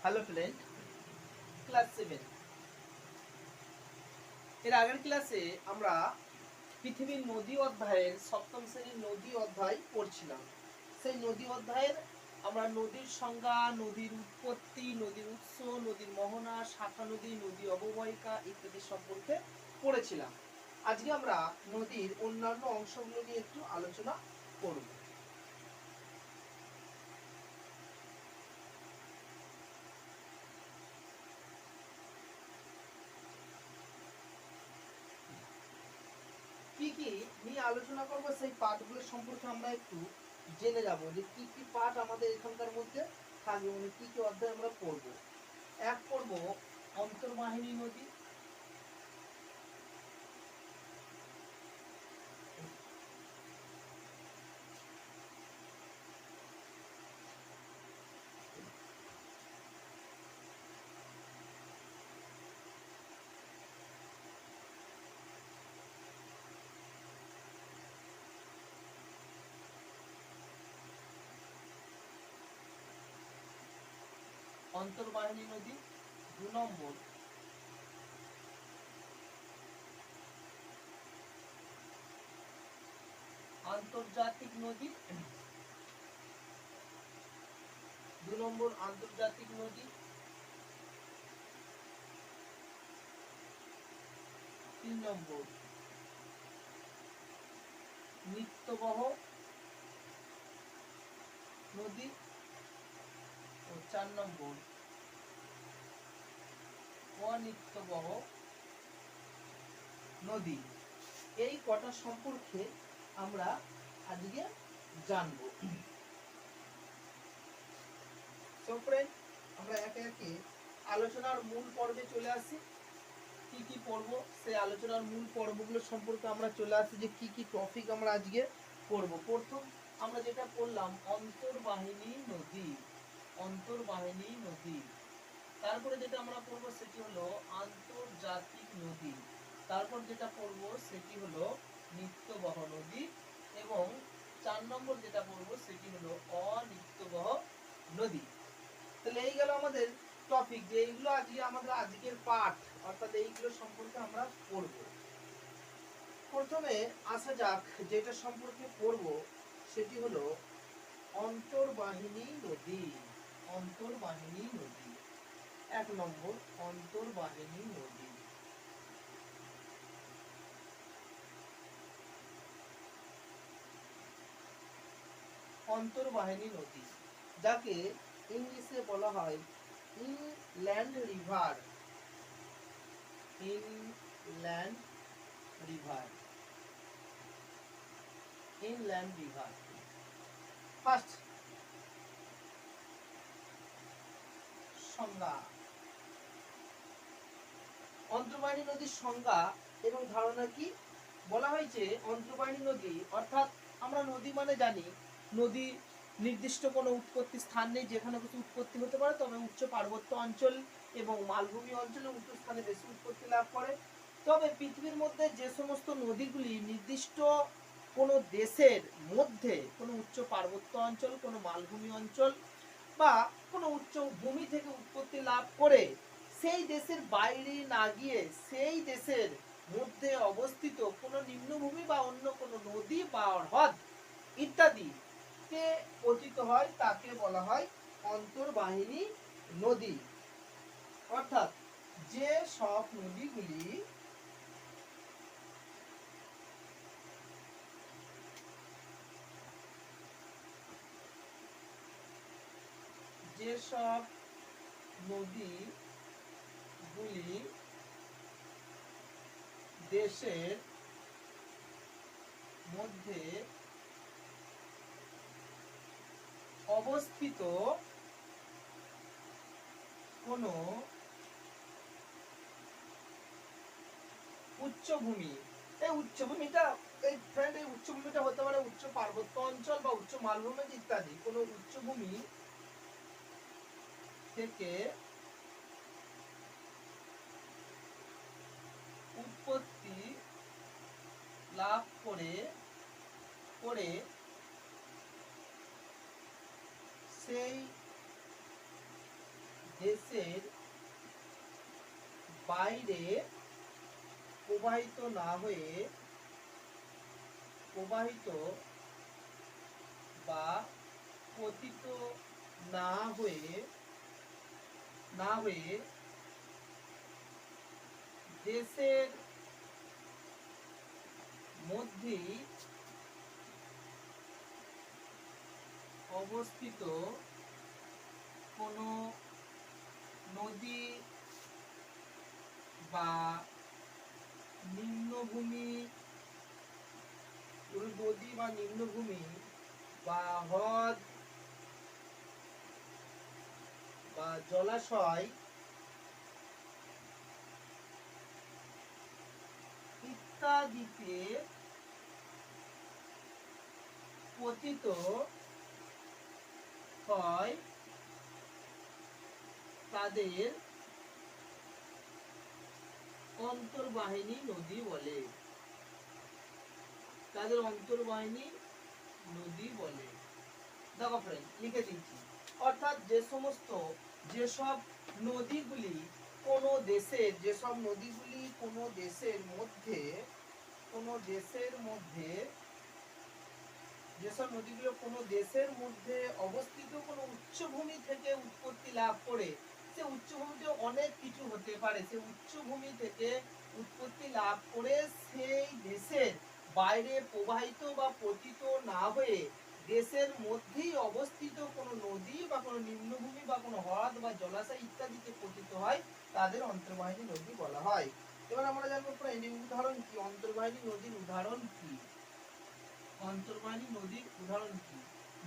Hello friend, class 7 এর আগের ক্লাসে আমরা পৃথিবীর নদী অধ্যায়ের সপ্তম শ্রেণীর নদী অধ্যায় পড়ছিলাম। সেই নদী অধ্যায়ের আমরা নদীর সংজ্ঞা, নদীর উৎপত্তি, নদীর উৎস, নদীর মোহনা, শাখা নদী, নদী অববাহিকা ইত্যাদি সম্পর্কে পড়েছিলাম। আজকে আমরা নদীর অন্যান্য অংশগুলো নিয়ে একটু আলোচনা করব। কি কি নিয়ে আলোচনা করব সেই পাঠগুলো সম্পর্কে আমরা একটু জেনে যাব, যে কি কি পাঠ আমাদের এখানকার মধ্যে থাকবে, মানে কি কি অধ্যায় আমরা পড়ব। এক পড়ব অন্তর্বাহিনী নদী, অন্তর্বাহিনী নদী। 2 নম্বর আন্তর্জাতিক নদী। 2 নম্বর আন্তর্জাতিক নদী। 3 নম্বর নিত্যবহ নদী ও 4 নম্বর অনিত্যবহ নদী। এই কটা সম্পর্কে আমরা আজকে জানব। সো ফ্রেন্ড, আমরা একে একে আলোচনার মূল পর্বে চলে আসি। কি কি পড়ব সেই আলোচনার মূল পর্বগুলো সম্পর্কে আমরা চলে আসি, যে কি কি টপিক আমরা আজকে পড়ব। প্রথম আমরা যেটা পড়লাম অন্তর্বাহিনী নদী, অন্তর্বাহিনী নদী। তারপরে যেটা আমরা পড়ব সেটি হলো আন্তর্জাতিক নদী। তারপর যেটা পড়ব সেটি হলো নিত্যবহ নদী, এবং 4 নম্বর যেটা পড়ব সেটি হলো অনিত্যবহ নদী। তাহলে এই গেল আমাদের টপিক, যে এইগুলো আজকে আমাদের আজকের পাঠ, অর্থাৎ এইগুলো সম্পর্কে আমরা পড়ব। প্রথমে আসা যাক, যেটা সম্পর্কে পড়ব সেটি হলো অন্তর্বাহিনী নদী। অন্তর্বাহিনী নদী 1 নম্বর অন্তর্বাহিনী নদী। অন্তর্বাহিনী নদী, যাকে ইংলিশে বলা হয় inland river. Inland river, inland river. First সংজ্ঞা। অন্তর্বাহিনী নদীর সংজ্ঞা এবং ধারণা কি বলা হয়েছে? অন্তর্বাহিনী নদী অর্থাৎ আমরা নদী মানে জানি, নদী নির্দিষ্ট কোনো উৎপত্তি স্থান নেই যেখানে কিছু উৎপত্তি হতে পারে, তবে উচ্চ পার্বত্য অঞ্চল এবং মালভূমি অঞ্চলে উঁচু স্থানে বেশি উৎপত্তি লাভ করে। তবে পৃথিবীর মধ্যে যে সমস্ত নদীগুলি নির্দিষ্ট কোনো দেশের মধ্যে কোনো উচ্চ পার্বত্য অঞ্চল, কোনো মালভূমি অঞ্চল বা কোনো উচ্চ ভূমি থেকে উৎপত্তি লাভ করে সেই দেশের বাইরে না গিয়ে সেই দেশের মধ্যে অবস্থিত কোনো নিম্নভূমি বা অন্য কোনো নদী বা হ্রদ ইত্যাদিতে পতিত হয়, তাকে বলা হয় অন্তর্বাহিনী নদী। অর্থাৎ যে সব নদীগুলি যেসব নদীগুলি দেশের মধ্যে অবস্থিত কোনো উচ্চভূমি, এই উচ্চভূমিটা এই উচ্চভূমিটা হতে পারে উচ্চ পার্বত্য অঞ্চল বা উচ্চ মালভূমি ইত্যাদি, কোনো উচ্চভূমি থেকে উৎপত্তি লাভ করে সেই দেশের বাইরে প্রবাহিত না হয়ে প্রবাহিত বা পতিত না হয়ে দেশের মধ্যেই অবস্থিত কোনো নদী বা নিম্নভূমি বা হ্রদ বা জলাশয় ইত্যাদিতে পতিত হয় তাদের অন্তর্বাহিনী নদী বলে। দেখো ফ্রেন্ড, লিখে দিচ্ছি। অর্থাৎ যেসব নদীগুলি কোনো দেশের মধ্যে অবস্থিত কোনো উচ্চভূমি থেকে উৎপত্তি লাভ করে, সে উচ্চভূমিতে অনেক কিছু হতে পারে, সে উচ্চভূমি থেকে উৎপত্তি লাভ করে সেই দেশের বাইরে প্রবাহিত বা পতিত না হয়ে দেশের মধ্যেই অবস্থিত কোনো নদী বা কোনো নিম্নভূমি বা কোনো হ্রদ বা জলাশয় ইত্যাদিতে পতিত হয়, তাদের অন্তর্বাহিনী নদী বলা হয়। এবার আমরা জানবো উদাহরণ কি, অন্তর্বাহিনী নদীর উদাহরণ কি।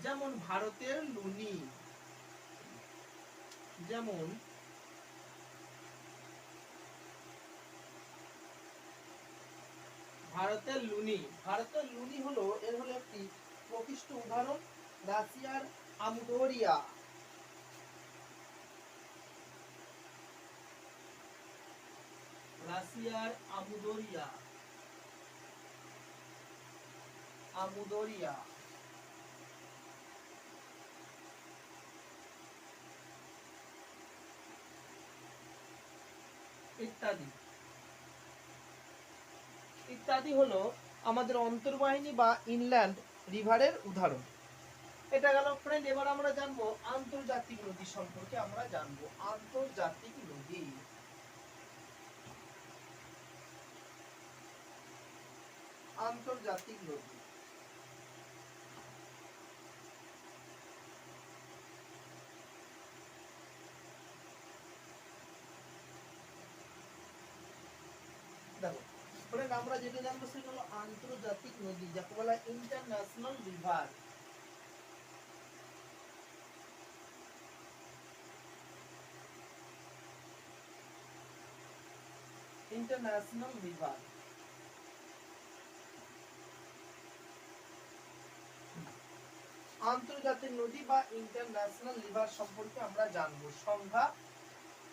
যেমন ভারতের লুনি, ভারতের লুনি হলো একটি প্রকৃষ্ট উদাহরণ। রাশিয়ার আমুদরিয়া, ইত্যাদি হলো আমাদের অন্তর্বাহিনী বা ইনল্যান্ড রিভারের উদাহরণ। এটা গেল ফ্রেন্ড। এবার আমরা জানবো আন্তর্জাতিক নদী সম্পর্কে। আন্তর্জাতিক নদী দেখো ফ্রেন্ড, আমরা যেটা জানবো সেটা হলো আন্তর্জাতিক নদী, যাকে বলা হয় ইন্টারন্যাশনাল রিভার। আন্তর্জাতিক নদী বা ইন্টারন্যাশনাল রিভার সম্পর্কে আমরা জানবো সংজ্ঞা।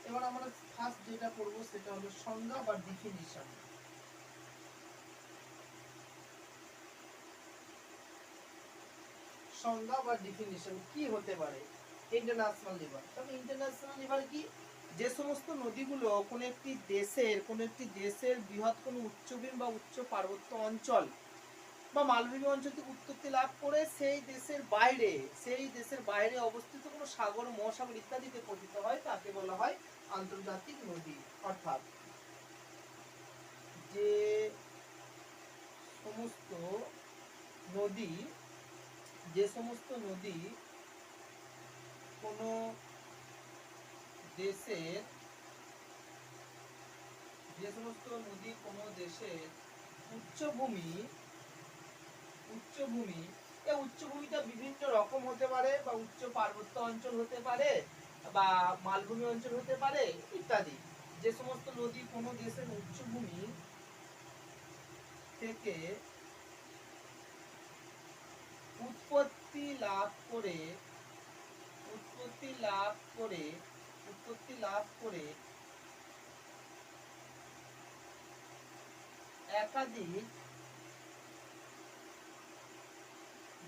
এবার আমরা ফার্স্ট যেটা পড়বো সেটা হলো সংজ্ঞা বা ডিফিনিশন। কি হতে পারে ইন্টারন্যাশনাল রিভার? তবে ইন্টারন্যাশনাল রিভার কি? যে সমস্ত নদীগুলো কোনো একটি দেশের বৃহৎ কোনো উচ্চভূমি বা উচ্চ পার্বত্য অঞ্চল বা মালভূমি অঞ্চল থেকে উৎপত্তি লাভ করে সেই দেশের বাইরে অবস্থিত কোনো সাগর, মহাসাগর ইত্যাদিতে পতিত হয়, তাকে বলা হয় আন্তর্জাতিক নদী। অর্থাৎ যে সমস্ত নদী কোনো দেশের উচ্চভূমি, এই উচ্চভূমিটা বিভিন্ন রকম হতে পারে, বা উচ্চ পার্বত্য অঞ্চল হতে পারে, বা মালভূমি অঞ্চল হতে পারে ইত্যাদি। যে সমস্ত নদী কোনো দেশের উচ্চভূমি থেকে উৎপত্তি লাভ করে একাধিক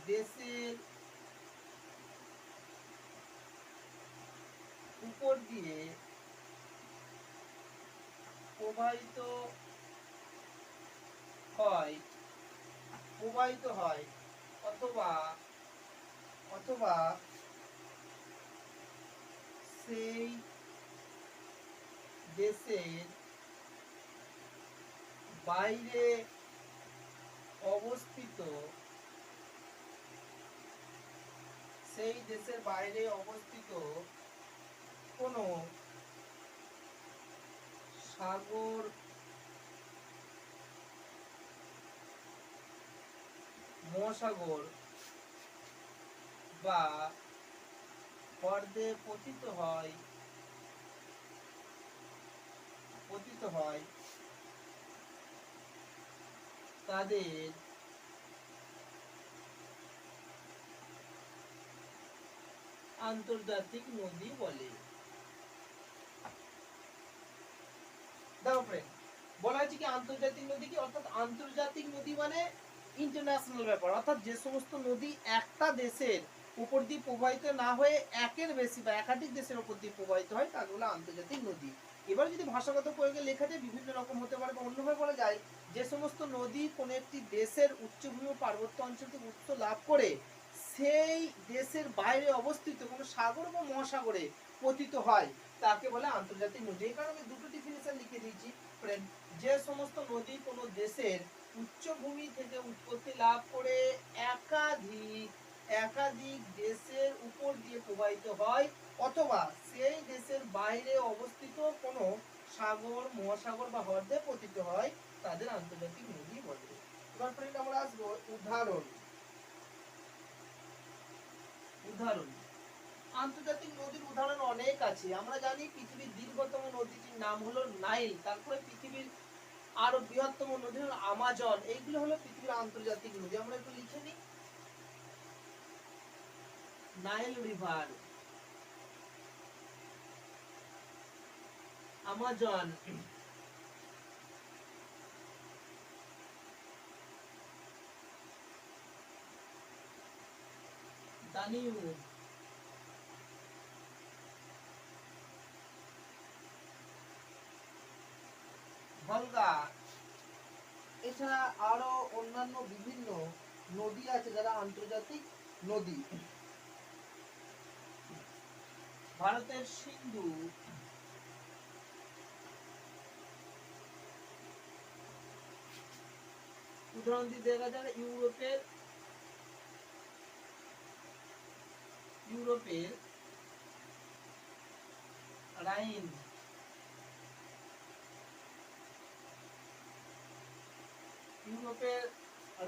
দেশের উপর দিয়ে প্রবাহিত হয় অথবা অথবা সেই দেশের বাইরে অবস্থিত কোনো সাগর মহাসাগর বা হ্রদে পতিত হয় তাদের আন্তর্জাতিক নদী বলে। দেখো ফ্রেন্ড, বলা হয়েছে কি আন্তর্জাতিক নদী কি, অর্থাৎ আন্তর্জাতিক নদী মানে ইন্টারন্যাশনাল ব্যাপার, অর্থাৎ যে সমস্ত নদী একটা দেশের উপর দিয়ে প্রবাহিত না হয়ে একের বেশি বা একাধিক দেশের উপর দিয়ে প্রবাহিত হয় তাগুলো আন্তর্জাতিক নদী। এবার যদি ভাষাগত প্রয়োগে লেখা যায় বিভিন্ন রকম হতে পারে, বা অন্যভাবে বলা যায় যে সমস্ত নদী কোনো একটি দেশের উচ্চভূমি ও পার্বত্য অঞ্চল থেকে উৎস লাভ করে সেই দেশের বাইরে অবস্থিত কোনো সাগর বা মহাসাগরে পতিত হয় তাকে বলে আন্তর্জাতিক নদী। এই কারণে দুটো ডেফিনিশন লিখে দিয়েছি ফ্রেন্ড, যে সমস্ত নদী কোনো দেশের উচ্চভূমি থেকে উৎপত্তি লাভ করে একাধিক দেশের উপর দিয়ে প্রবাহিত হয় অথবা সেই দেশের বাইরে অবস্থিত কোনো সাগর মহাসাগর বা হ্রদে পতিত হয় তাদের আন্তর্জাতিক নদী বলে। এবার ফ্রেন্ড আমরা আসবো উদাহরণ। আন্তর্জাতিক নদীর উদাহরণ অনেক আছে। আমরা জানি পৃথিবীর দীর্ঘতম নদীটির নাম হলো নাইল, তারপরে পৃথিবীর আরো বৃহত্তম নদী হলো আমাজন। এইগুলো হলো পৃথিবীর আন্তর্জাতিক নদী। আমরা একটু লিখে নিই, নাইল রিভার, আমাজন, দানিউব, ভলগা। এছাড়া আরো অন্যান্য বিভিন্ন নদী আছে যারা আন্তর্জাতিক নদী। ভারতের সিন্ধু, উদাহরণ দিয়ে দেখা যায় ইউরোপের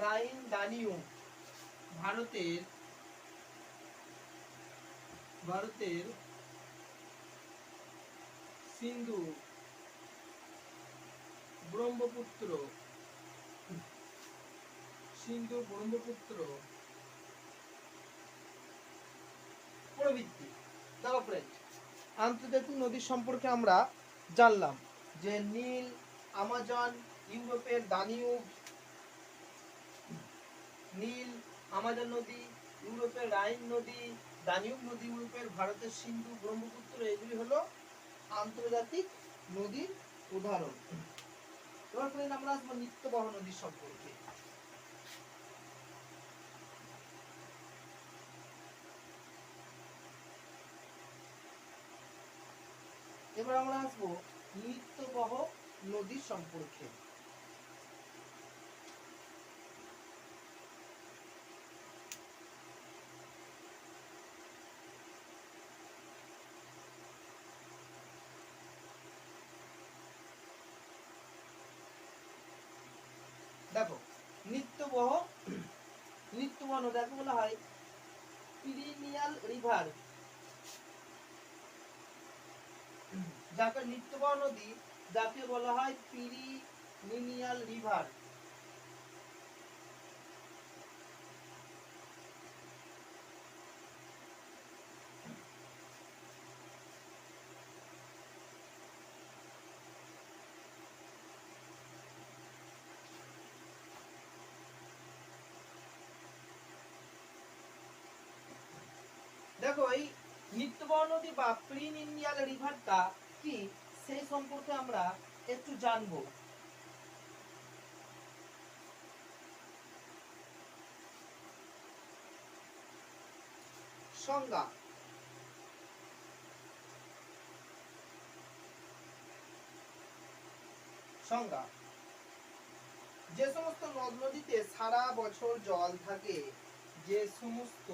রাইন, দানিউব। ভারতের সিন্ধু, ব্রহ্মপুত্র প্রভৃতি। দেখো ফ্রেন্ড, আন্তর্জাতিক নদী সম্পর্কে আমরা জানলাম যে নীল, আমাজন, ইউরোপের দানিউব, নীল আমাজন নদী, ইউরোপের রাইন নদী, দানিউব নদী, ইউরোপের ভারতের সিন্ধু, ব্রহ্মপুত্র, এগুলি হলো আন্তর্জাতিক নদীর উদাহরণ। এবার ফ্রেন্ড আমরা আসবো নিত্যবহ নদী সম্পর্কে। এবার আমরা আসবো নিত্যবহ নদী সম্পর্কে। দেখো নিত্যবহ নদী যাকে বলা হয় পিরিনিয়াল রিভার, যাকে নিত্যবহ নদী যাকে বলা হয় পিরিনিয়াল রিভার। দেখো এই নিত্যবহ নদী বা প্রিনিন্ডিয়াল রিভারটা কি সেই সম্পর্কে আমরা একটু জানবো। সংজ্ঞা। সংজ্ঞা, যে সমস্ত নদ নদীতে সারা বছর জল থাকে, যে সমস্ত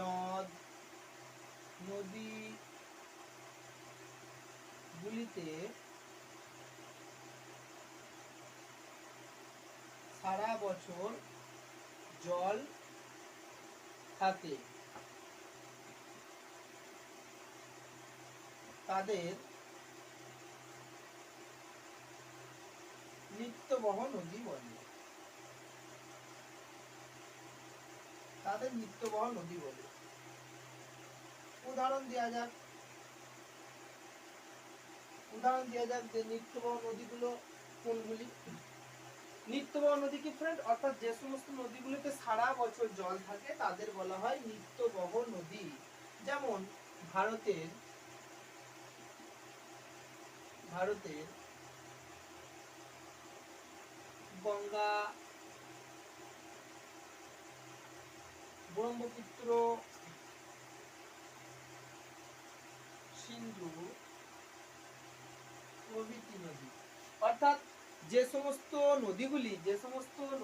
নদ নদী গুলিতে সারা বছর জল থাকে তাদের নিত্যবহ নদী বলে। তাদের নিত্যবহ নদী বলে। উদাহরণ দেওয়া যাক যে নিত্যবহ নদীগুলো কোনগুলি। নিত্যবহ নদী কি ফ্রেন্ড, অর্থাৎ যে সমস্ত নদীগুলোতে সারা বছর জল থাকে তাদের বলা হয় নিত্যবহ নদী। যেমন ভারতের গঙ্গা, ব্রহ্মপুত্র, সিন্ধু প্রভৃতি নদী। অর্থাৎ যে সমস্ত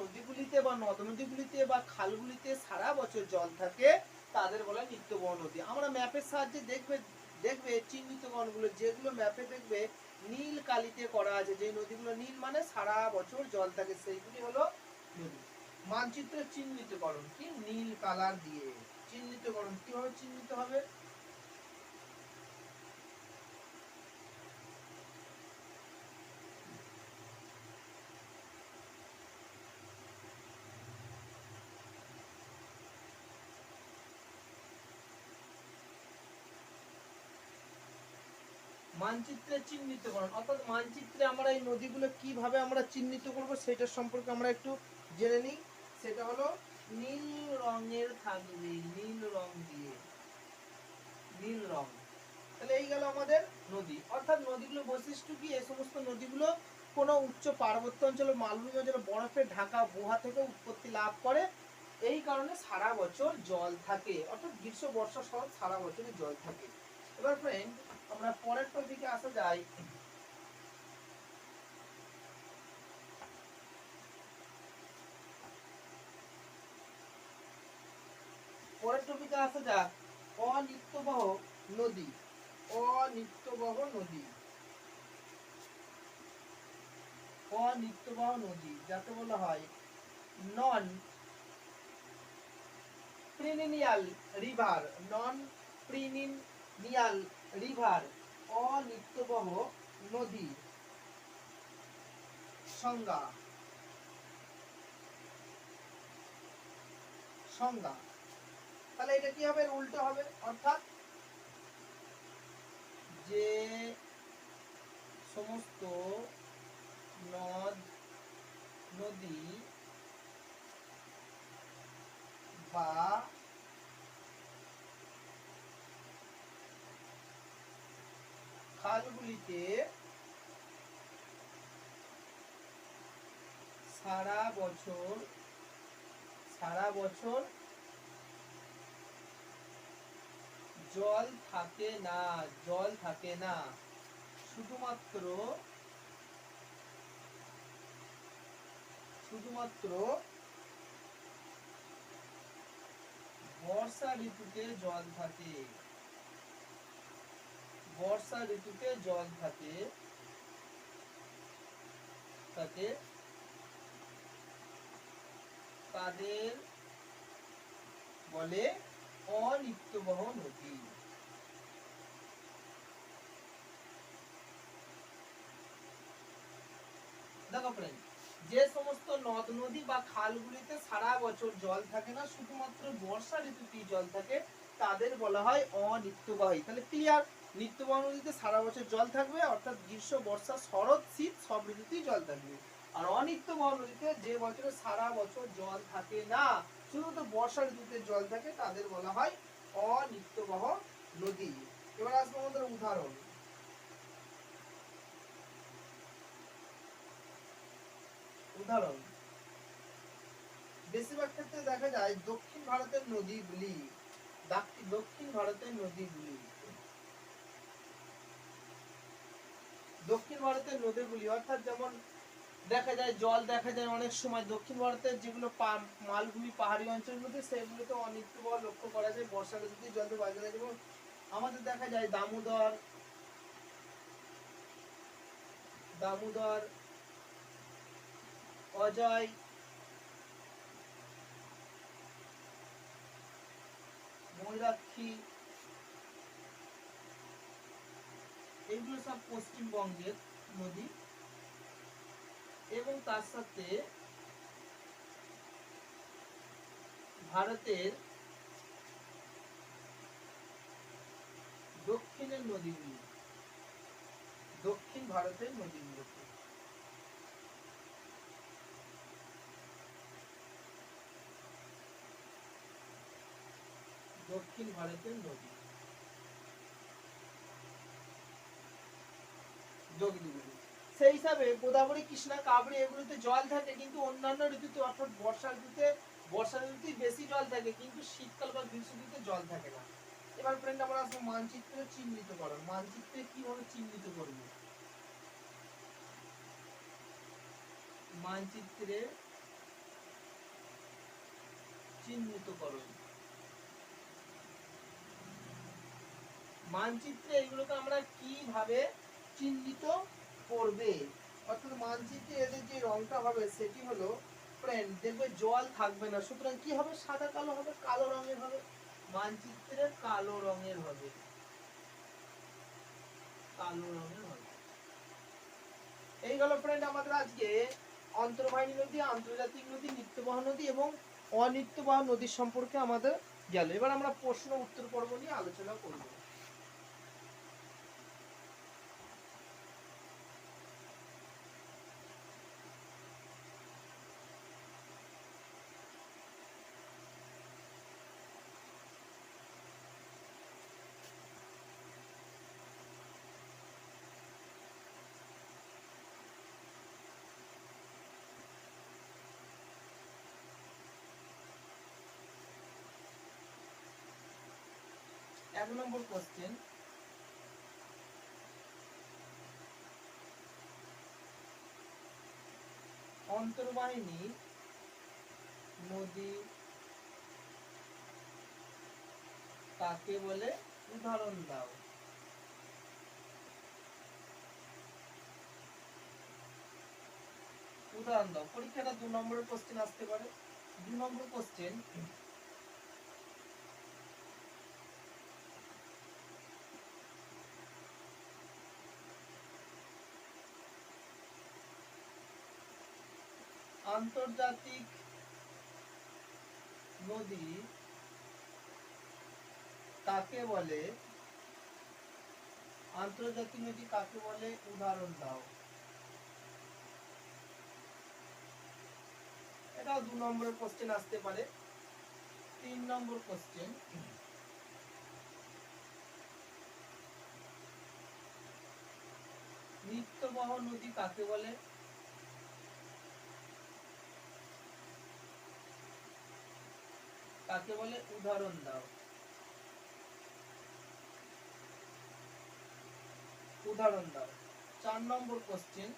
নদীগুলিতে বা নদ নদীগুলিতে বা খালগুলিতে সারা বছর জল থাকে তাদের বলা নিত্যবহ নদী। আমরা ম্যাপের সাহায্যে দেখবে চিহ্নিতকরণগুলো, যেগুলো ম্যাপে দেখবে নীল কালিতে করা আছে, যে নদীগুলো নীল মানে সারা বছর জল থাকে, সেইগুলি হলো নদী। মানচিত্রের চিহ্নিতকরণ কি, নীল কালার দিয়ে চিহ্নিতকরণ কিভাবে চিহ্নিত হবে। মানচিত্রে চিহ্নিতকরণ, অর্থাৎ মানচিত্রে আমরা এই নদীগুলো কিভাবে আমরা চিহ্নিত করব সেটার সম্পর্কে আমরা একটু জেনে নিই। সেটা হলো নীল রঙের থাকবে, নীল রং দিয়ে, নীল রং। তাহলে এই গেল আমাদের নদী। অর্থাৎ নদীগুলোর বৈশিষ্ট্য কি, এই সমস্ত নদীগুলো কোনো উচ্চ পার্বত্য অঞ্চল, মালভূমি অঞ্চলে বরফে ঢাকা গুহা থেকে উৎপত্তি লাভ করে, এই কারণে সারা বছর জল থাকে, অর্থাৎ গ্রীষ্ম বর্ষা সহ সারা বছরই জল থাকে। এবার ফ্রেন্ড আমরা পরের টপিকে আসা যাই। পরের টপিকে আসা যাক অনিত্যবহ নদী। অনিত্যবহ নদী, অনিত্যবহ নদী যাকে বলা হয় নন প্রিনিনিয়াল রিভার, নন প্রিনিনিয়াল রিভার, অনিত্যবহ নদী। সংজ্ঞা। সংজ্ঞা, তাহলে এটা কি হবে, উল্টো হবে, অর্থাৎ যে সমস্ত নদ নদী বা খালগুলিতে সারা বছর জল থাকে না, শুধুমাত্র বর্ষা ঋতুতে জল থাকে, তাদের বলে অনিত্যবহ নদী। দেখো ফ্রেন্ড, যে সমস্ত নদ নদী বা খালগুলিতে সারা বছর জল থাকে না, শুধুমাত্র বর্ষা ঋতুতেই জল থাকে, তাদের বলা হয় অনিত্যবাহী। তাহলে ক্লিয়ার, নিত্যবাহ নদীতে সারা বছর জল থাকবে, অর্থাৎ গ্রীষ্ম বর্ষা শরৎ শীত সব ঋতুতেই জল থাকবে। আর অনিত্যবাহ নদীতে যে বছরে সারা বছর জল থাকে না, শুধুমাত্র বর্ষা ঋতুতে জল থাকে তাদের বলা হয় অনিত্যবহ নদী। এবার আসবো আমাদের উদাহরণ। উদাহরণ বেশিরভাগ ক্ষেত্রে দেখা যায় দক্ষিণ ভারতের নদীগুলি, দক্ষিণ ভারতের নদীগুলি, দক্ষিণ ভারতের নদীগুলি অর্থাৎ যেমন দেখা যায় জল দেখা যায় অনেক সময় দক্ষিণ ভারতের যেগুলো মালভূমি পাহাড়ি অঞ্চলগুলোতে, সেগুলোতে অনিত্যবহ লক্ষ্য করা যায় বর্ষা ঋতুতে জল পাওয়া যায়। যেমন আমাদের দেখা যায় দামোদর, অজয়, ময়ূরাক্ষী, এগুলো সব পশ্চিমবঙ্গের নদী। এবং তার সাথে ভারতের দক্ষিণের নদীগুলি, দক্ষিণ ভারতের নদীগুলোতে দক্ষিণ ভারতের নদী নদীগুলি। সেই হিসাবে গোদাবরী, কৃষ্ণা, কাবেরী এগুলোতে জল থাকে, কিন্তু অন্যান্য ঋতুতে অর্থাৎ বর্ষা ঋতুতে বেশি জল থাকে, কিন্তু শীতকাল বা গ্রীষ্ম ঋতুতে জল থাকে না। এবার ফ্রেন্ড আমরা আসবো মানচিত্রে চিহ্নিতকরণ। মানচিত্রে কিভাবে চিহ্নিত করব? মানচিত্রে চিহ্নিতকরণ। মানচিত্রে এগুলোকে আমরা কিভাবে চিহ্নিত করবে? অর্থাৎ মানচিত্রে এদের যে রংটা হবে সেটি হলো ফ্রেন্ড, দেখবে জল থাকবে না, সুতরাং কি হবে? সাদা কালো হবে, কালো রঙের হবে। মানচিত্রে কালো রঙের হবে, কালো রঙের হবে। এই গেল ফ্রেন্ড আমাদের আজকে অন্তর্বাহিনী নদী, আন্তর্জাতিক নদী, নিত্যবহ নদী এবং অনিত্যবহ নদীর সম্পর্কে আমাদের গেল। এবার আমরা প্রশ্ন উত্তর পর্ব নিয়ে আলোচনা করব। 1 নম্বর কোশ্চেন, অন্তর্বাহিনী নদী কাকে বলে? উদাহরণ দাও। উদাহরণ দাও। পরীক্ষাটা 2 নম্বরের কোশ্চেন আসতে পারে। 2 নম্বর কোশ্চেন, আন্তর্জাতিক নদী কাকে বলে? আন্তর্জাতিক নদী কাকে বলে? উদাহরণ দাও। এটাও 2 নম্বরের কোশ্চেন আসতে পারে। 3 নম্বর কোশ্চেন, নিত্যবহ নদী কাকে বলে? কাকে বলে? উদাহরণ দাও। উদাহরণ দাও। 4 নম্বর কোশ্চেন,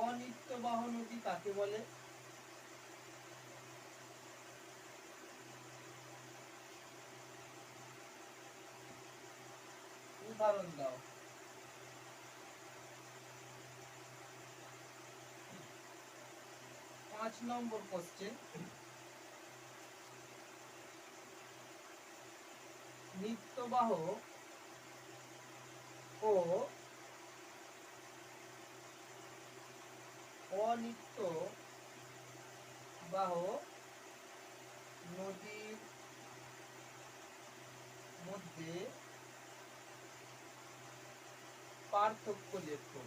অনিত্যবহ নদী কাকে বলে? উদাহরণ দাও। 5 নম্বর কোশ্চেন, নিত্যবাহ ও অনিত্যবাহ নদীর মধ্যে পার্থক্য লেখো।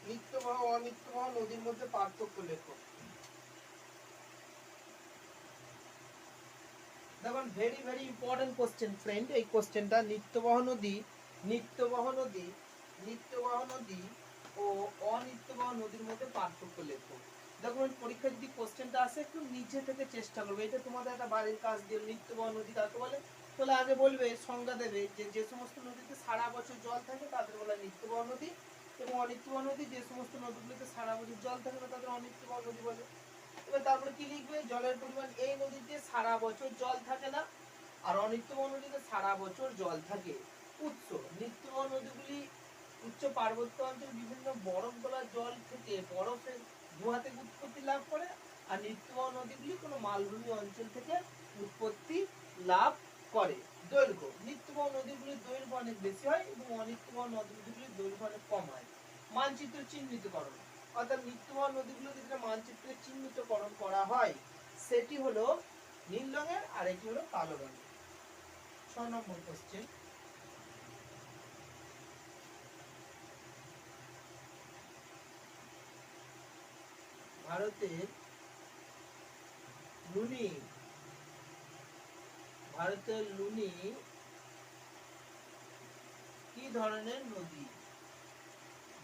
নিত্যবাহ অনিত্যবাহ নদীর মধ্যে পার্থক্য লেখো। দেখুন very very important question friend, এই কোশ্চেনটা। নিত্যবাহ নদী, নিত্যবাহ নদী, নিত্যবাহ নদী ও অনিত্যবাহ নদীর মধ্যে পার্থক্য লেখো। দেখুন পরীক্ষা যদি কোশ্চেনটা আসে একটু নিচে থেকে চেষ্টা করবে, এটা তোমাদের একটা বাড়ির কাজ দিয়ে। নিত্যবাহ নদী কাকে বলে? তাহলে আগে বলবে, সংজ্ঞা দেবে যে যে সমস্ত নদীতে সারা বছর জল থাকে তাদের বলা নিত্যবাহ নদী, এবং অনিত্যবাহ নদী যে সমস্ত নদীগুলোতে সারা বছর জল থাকে না তাদের অনিত্যবাহ নদী বলে। এবার তারপরে কি লিখবে? জলের পরিমাণ এই নদীতে সারা বছর জল থাকে না, আর অনিত্যবাহ নদীতে সারা বছর জল থাকে। উৎস: নিত্যবাহ নদীগুলি উচ্চ পার্বত্য অঞ্চল বিভিন্ন বরফ গলা জল থেকে বরফের গুহা থেকে উৎপত্তি লাভ করে, আর নিত্যবাহ নদীগুলি কোনো মালভূমি অঞ্চল থেকে উৎপত্তি লাভ করে। দৈর্ঘ্য: নিত্যবাহ নদীগুলির দৈর্ঘ্য অনেক বেশি হয় এবং অনিত্যবাহ নদীগুলির দৈর্ঘ্য অনেক কম হয়। মানচিত্র চিহ্নিতকরণ: অর্থাৎ নিত্যবাহ নদীগুলোকে যেটা মানচিত্রে চিহ্নিতকরণ করা হয় সেটি হলো নীল রঙের আর এটি হলো কালো রঙের। 6 নম্বর কোশ্চেন। ভারতের লুনি, ভারতের লুনি কি ধরনের নদী?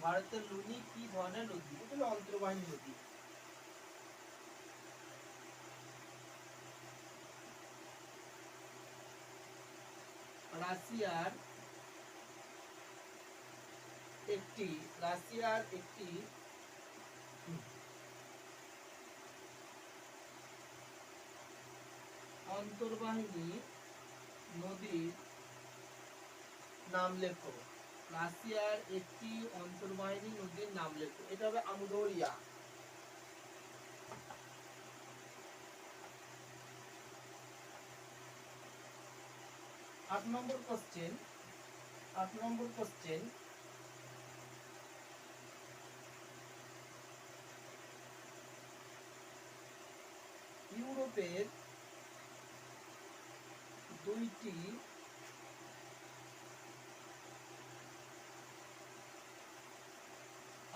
ভারতের লুনি কি ধরনের নদী? এটা হলো অন্তর্বাহিনী নদী। রাশিয়ার একটি, রাশিয়ার একটি অন্তর্বাহিনী নদীর নাম লেখো। রাশিয়ার একটি অন্তর্বাহিনী নদীর নাম লেখো। এটা হবে আমুদরিয়া। 8 নম্বর কোশ্চেন। 8 নম্বর কোশ্চেন। ইউরোপের দুইটি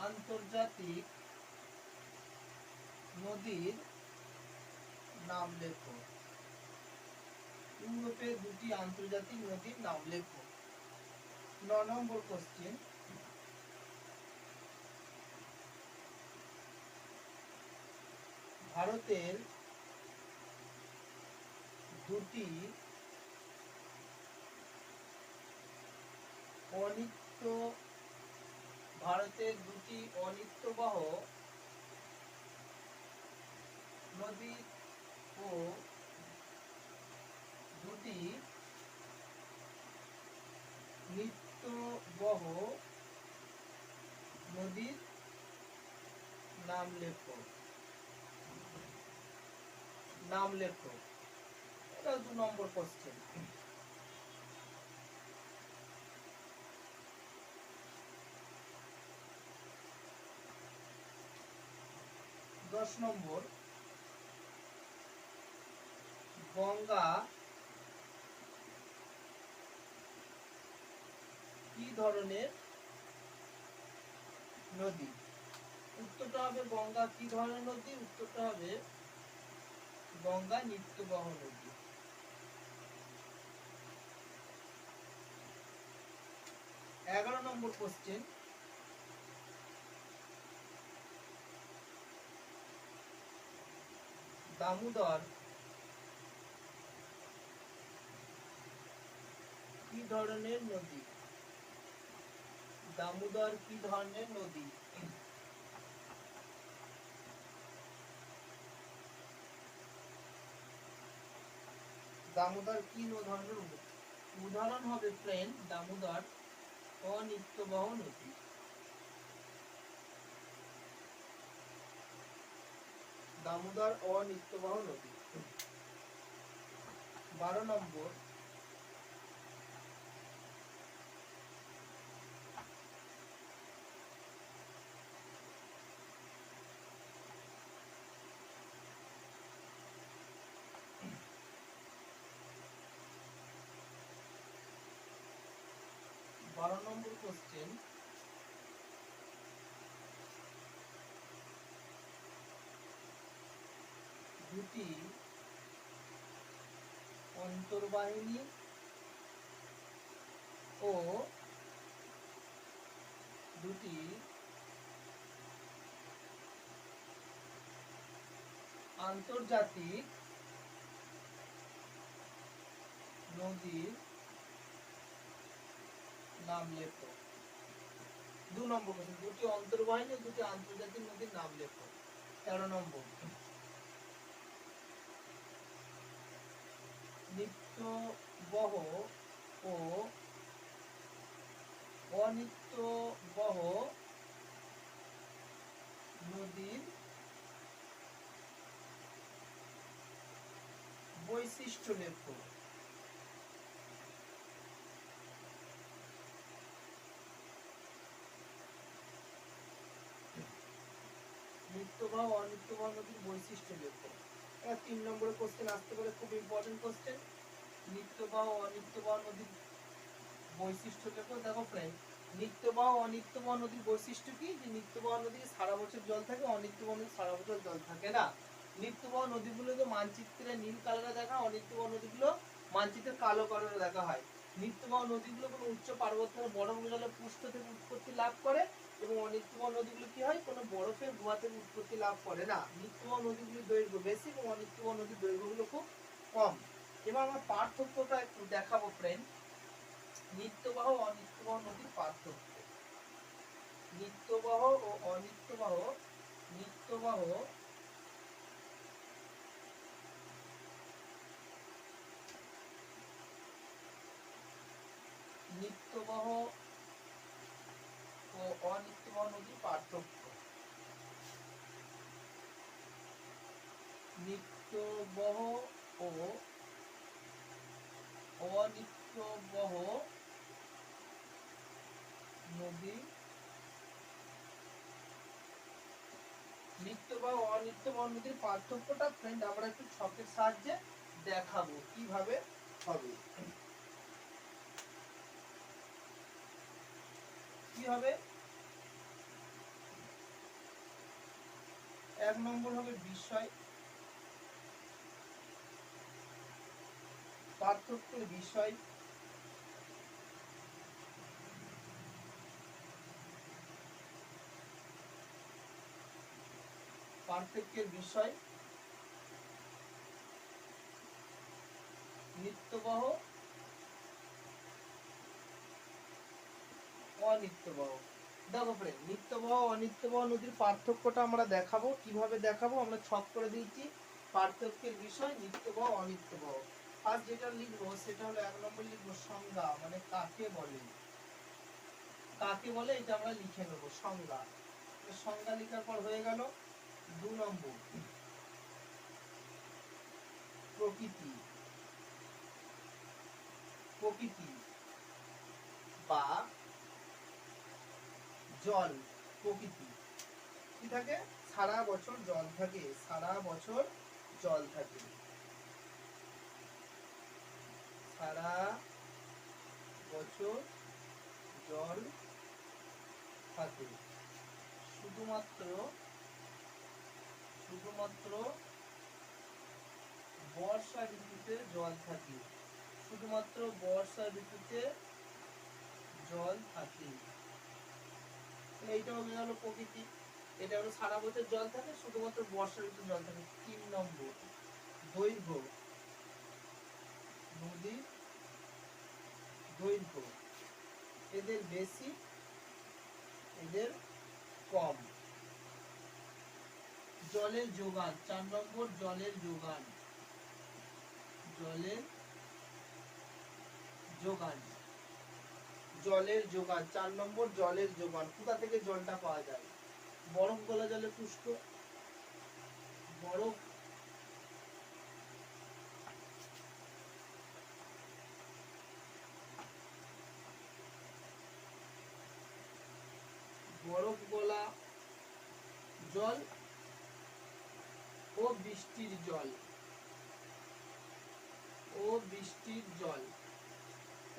আন্তর্জাতিক নদীর নাম লেখো। ইউরোপের দুটি আন্তর্জাতিক নদীর নাম লেখো। 9 নম্বর কোশ্চেন। ভারতের দুটি অনিত্য, ভারতের দুটি অনিত্যবাহ নদী ও দুটি নিত্যবহ নদীর নাম লেখো। নাম লেখো। এটা 2 নম্বর কোশ্চেন। 10 নম্বর। গঙ্গা কি ধরনের নদী? উত্তরটা হবে গঙ্গা কি ধরনের নদী? উত্তরটা হবে গঙ্গা নিত্যবহ নদী। 11 নম্বর কোশ্চেন। দামোদর কি ধরনের নদী? দামোদর কি ধরনের নদী? দামোদর কি ধরনের নদী? উদাহরণ হবে ফ্রেন্ড দামোদর অনিত্যবহ নদী। দামোদর অনিত্যবহ নদী। 12 নম্বর। কোশ্চেন। দুটি অন্তর্বাহিনী ও দুটি আন্তর্জাতিক নদীর নাম লেখো। 2 নম্বর কোশ্চেন, দুটি অন্তর্বাহিনী ও দুটি আন্তর্জাতিক নদীর নাম লেখো। 13 নম্বর, নিত্যবহ ও অনিত্যবহ নদীর বৈশিষ্ট্য লেখো। নিত্যবহ অনিত্যবহ নদীর বৈশিষ্ট্য লেখো। 3 নম্বরের কোশ্চেন আসতে পারে, খুব ইম্পর্টেন্ট কোশ্চেন। নিত্যবহ অনিত্যবহ নদীর বৈশিষ্ট্য লেখো। দেখো ফ্রেন্ড, নিত্যবহ অনিত্যবহ নদীর বৈশিষ্ট্য কি? যে নিত্যবহ নদী সারা বছর জল থাকে, অনিত্যবহ নদী সারা বছর জল থাকে না। নিত্যবহ নদীগুলোকে মানচিত্রে নীল কালারে দেখা, অনিত্যবহ নদীগুলো মানচিত্রে কালো কালারে দেখা হয়। নিত্যবহ নদীগুলো কোনো উচ্চ পার্বত্যের বরফ জলে পুষ্ট থেকে উৎপত্তি লাভ করে, এবং অনিত্যবহ নদীগুলো কি হয়? কোনো বরফের গুহা থেকে উৎপত্তি লাভ করে না। নিত্যবহ নদীগুলির দৈর্ঘ্য বেশি এবং অনিত্যবহ নদীর দৈর্ঘ্যগুলো খুব কম। এবার আমরা পার্থক্যটা একটু দেখাবো ফ্রেন্ড। নিত্যবহ ও অনিত্যবহ নদীর পার্থক্য। নিত্যবহ ও অনিত্যবহ, নিত্যবহ নিত্যবহ ও অনিত্যবহ নদীর পার্থক্য। নিত্যবহ ও অনিত্যবহ নদী, নিত্যবহ অনিত্যবহ নদীর পার্থক্যটা ফ্রেন্ড আমরা একটু ছকের সাহায্যে দেখাবো কিভাবে হবে। কি হবে? 1 নম্বর হবে বিষয়, পার্থক্যের বিষয়। পার্থক্যের বিষয় নিত্যবহ অনিত্যবহ। দেখো ফ্রেন্ড, নিত্যবহ অনিত্যবহ নদীর পার্থক্যটা আমরা দেখাবো। কিভাবে দেখাবো? আমরা ছক করে দিয়েছি। পার্থক্যের বিষয় নিত্যবহ অনিত্যবহ। ফার্স্ট যেটা লিখবো সেটা হলো 1 নম্বর লিখবো সংজ্ঞা, মানে কাকে বলে। কাকে বলে এটা আমরা লিখে নেব, সংজ্ঞা। সংজ্ঞা লেখার পর হয়ে গেল 2 নম্বর, প্রকৃতি। প্রকৃতি বা জল। প্রকৃতি কি থাকে? সারা বছর জল থাকে, সারা বছর জল থাকে, সারা বছর জল থাকে। শুধুমাত্র শুধুমাত্র বর্ষা ঋতুতে জল থাকে, শুধুমাত্র বর্ষা ঋতুতে জল থাকে। এইটা হয়ে গেল প্রকৃতি। এটা হলো সারা বছর জল থাকে, শুধুমাত্র বর্ষা ঋতুতে জল থাকে। 3 নম্বর, দৈর্ঘ্য। নদীর দৈর্ঘ্য, এদের বেশি এদের কম। জলের যোগান। 4 নম্বর, জলের যোগান। জলের যোগান, জলের যোগান। 4 নম্বর, জলের যোগান। কোথা থেকে জলটা পাওয়া যায়? বরফ গলা জলে পুষ্ট। বরফ বরফ গলা জল ও বৃষ্টির জল, ও বৃষ্টির জল।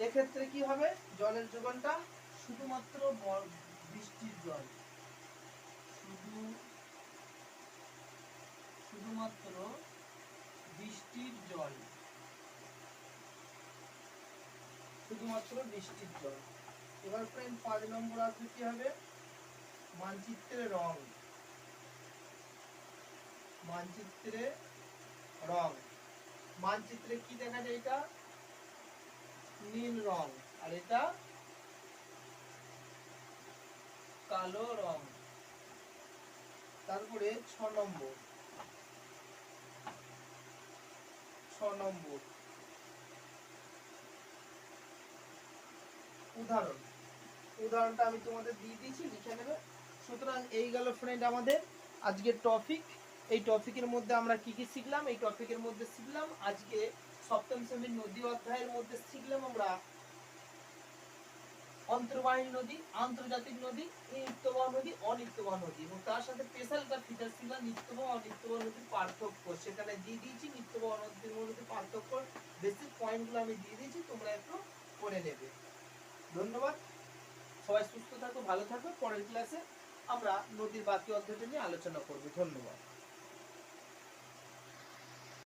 এক্ষেত্রে কি হবে? জলের যোগানটা শুধুমাত্র বৃষ্টির জল, শুধুমাত্র শুধুমাত্র বৃষ্টির জল। এবার ফ্রেন্ড 5 নম্বর আসবে কি হবে, মানচিত্রে রং। মানচিত্রে রং, মানচিত্রে কি দেখা যায়, এটা নীল রং আর এটা কালো রং। তারপরে 6 নম্বর, 6 নম্বর উদাহরণ, উদাহরণটা আমি তোমাদের দিয়ে দিয়েছি, লিখে নেবে। সুতরাং এই গেল ফ্রেন্ড আমাদের আজকের টপিক। এই টপিকের মধ্যে আমরা কি কি শিখলাম, এই টপিকের মধ্যে শিখলাম আজকে সপ্তম শ্রেণীর নদী অধ্যায়ের মধ্যে শিখলাম আমরা অন্তর্বাহিনী নদী, আন্তর্জাতিক নদী, নিত্যবহ নদী, অনিত্যবহ নদী, এবং তার সাথে স্পেশাল একটা ফিচার ছিল নিত্যবহ অনিত্যবহ নদীর পার্থক্য। সেখানে দিয়ে দিয়েছি নিত্যবহ নদীর মধ্যে পার্থক্য, বেসিক পয়েন্টগুলো আমি দিয়ে দিয়েছি, তোমরা একটু পড়ে নেবে। ধন্যবাদ, সবাই সুস্থ থাকো, ভালো থাকো। পরের ক্লাসে আমরা নদীর বাকি অধ্যায়টা নিয়ে আলোচনা করব। ধন্যবাদ।